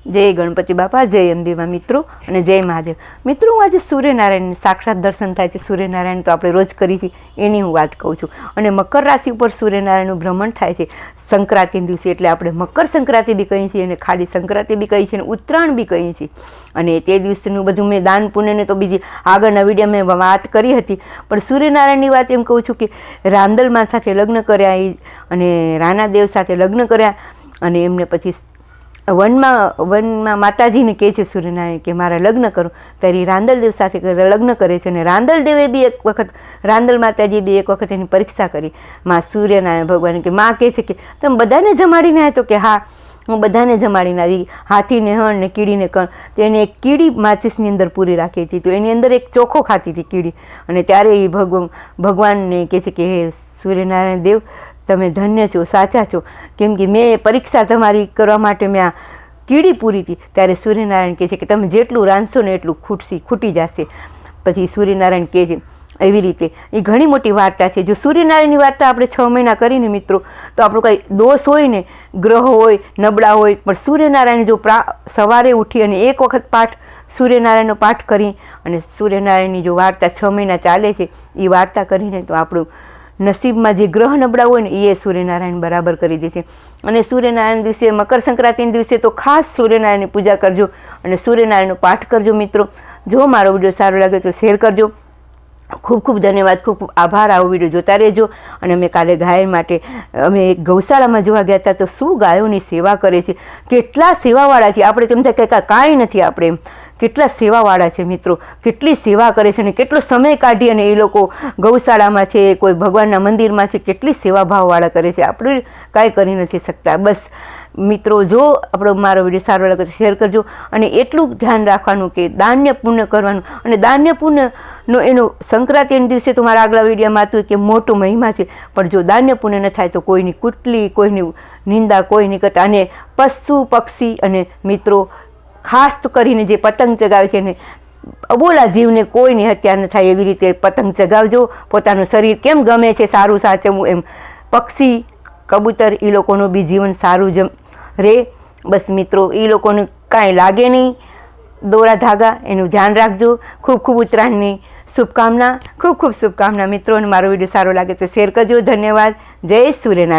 जय गणपति बापा, जय अंबेमा मित्रों અને જય મહાદેવ। મિત્રો, હું આજે સૂર્યનારાયણ સાક્ષાત દર્શન થાય છે। સૂર્યનારાયણ તો આપણે રોજ કરી હતી, એની હું વાત કહું છું। અને મકર રાશિ ઉપર સૂર્યનારાયણનું ભ્રમણ થાય છે સંક્રાંતિ દિવસે, એટલે આપણે મકર સંક્રાંતિ બી કહીએ છીએ અને ખાલી સંક્રાંતિ બી કહીએ છીએ અને ઉત્તરાયણ બી કહીએ છીએ। અને તે દિવસનું બધું મેં દાન પુણ્યને તો બીજી આગળના વિડીયો મેં વાત કરી હતી, પણ સૂર્યનારાયણની વાત એમ કહું છું કે રાંદલમાં સાથે લગ્ન કર્યા અને રાણાદેવ સાથે લગ્ન કર્યા અને એમને પછી વનમાં માતાજીને કહે છે સૂર્યનારાયણ કે મારા લગ્ન કરો, ત્યારે રાંદલદેવ સાથે લગ્ન કરે છે। અને રાંદલદેવે બી એક વખત, રાંદલ માતાજીએ બી એક વખત એની પરીક્ષા કરી માં સૂર્યનારાયણ ભગવાન, કે માં કહે છે કે તમે બધાને જમાડીને આવ્યા? તો કે હા, હું બધાને જમાડીને આવી, હાથીને હણ ને કીડીને કણ। તો એને એક કીડી માચીસની અંદર પૂરી રાખી હતી, તો એની અંદર એક ચોખ્ખો ખાતી હતી કીડી। અને ત્યારે એ ભગવાનને કહે છે કે હે સૂર્યનારાયણ દેવ, તમે ધન્ય છો, સાચા છો, કેમ કે મેં પરીક્ષા તમારી કરવા માટે મેં આ કીડી પૂરી હતી। ત્યારે સૂર્યનારાયણ કહે છે કે તમે જેટલું રાંધશો ને એટલું ખૂટી જશે। પછી સૂર્યનારાયણ કહે છે એવી રીતે, એ ઘણી મોટી વાર્તા છે। જો સૂર્યનારાયણની વાર્તા આપણે 6 મહિના કરીને મિત્રો, તો આપણું કંઈ દોષ હોય ને, ગ્રહ હોય, નબળા હોય, પણ સૂર્યનારાયણ જો સવારે ઉઠી અને એક વખત સૂર્યનારાયણનો પાઠ કરી અને સૂર્યનારાયણની જો વાર્તા 6 મહિના ચાલે છે, એ વાર્તા કરીને તો આપણું નસીબમાં જે ગ્રહ નબળા હોય ને એ સૂર્યનારાયણ બરાબર કરી દે છે। અને સૂર્યનારાયણ દિવસે, મકર સંક્રાંતિના દિવસે તો ખાસ સૂર્યનારાયણની પૂજા કરજો અને સૂર્યનારાયણનો પાઠ કરજો મિત્રો। જો મારો વિડીયો સારો લાગે તો શેર કરજો। ખૂબ ખૂબ ધન્યવાદ, ખૂબ ખૂબ આભાર। આવો વિડીયો જોતા રહેજો। અને અમે કાલે ગાય માટે અમે એક ગૌશાળામાં જોવા ગયા હતા, તો શું ગાયોની સેવા કરે છે, કેટલા સેવાવાળા છે। આપણે તેમ થાય કે કાંઈ નથી, આપણે એમ કેટલા સેવાવાળા છે મિત્રો, કેટલી સેવા કરે છે અને કેટલો સમય કાઢી અને એ લોકો ગૌશાળામાં છે, કોઈ ભગવાનના મંદિરમાં છે, કેટલી સેવાભાવવાળા કરે છે। આપણે કાંઈ કરી નથી શકતા। બસ મિત્રો, જો આપણો મારો વિડીયો સારો લાગે તો શેર કરજો અને એટલું ધ્યાન રાખવાનું કે દાન્ય પુણ્ય કરવાનું। અને દાન્ય પુણ્યનો એનો સંક્રાંતિના દિવસે તો મારા આગલા વિડીયોમાં હતું કે મોટું મહિમા છે, પણ જો દાન્ય પુણ્ય ન થાય તો કોઈની કુટલી, કોઈની નિંદા કોઈ નહીં કરતા। અને પશુ પક્ષી અને મિત્રો, ખાસ તો કરીને જે પતંગ ચગાવે છે ને, અબોલા જીવને કોઈની હત્યા ન થાય એવી રીતે પતંગ ચગાવજો। પોતાનું શરીર કેમ ગમે છે સારું સાચવવું, એમ પક્ષી, કબૂતર, એ લોકોનું બી જીવન સારું રહે। બસ મિત્રો, એ લોકોને કાંઈ લાગે નહીં દોરા ધાગા, એનું ધ્યાન રાખજો। ખૂબ ખૂબ ઉત્તરાયણની શુભકામના, ખૂબ ખૂબ શુભકામના મિત્રો। અને મારો વિડીયો સારો લાગે તો શેર કરજો। ધન્યવાદ। જય સૂર્યનારાયણ।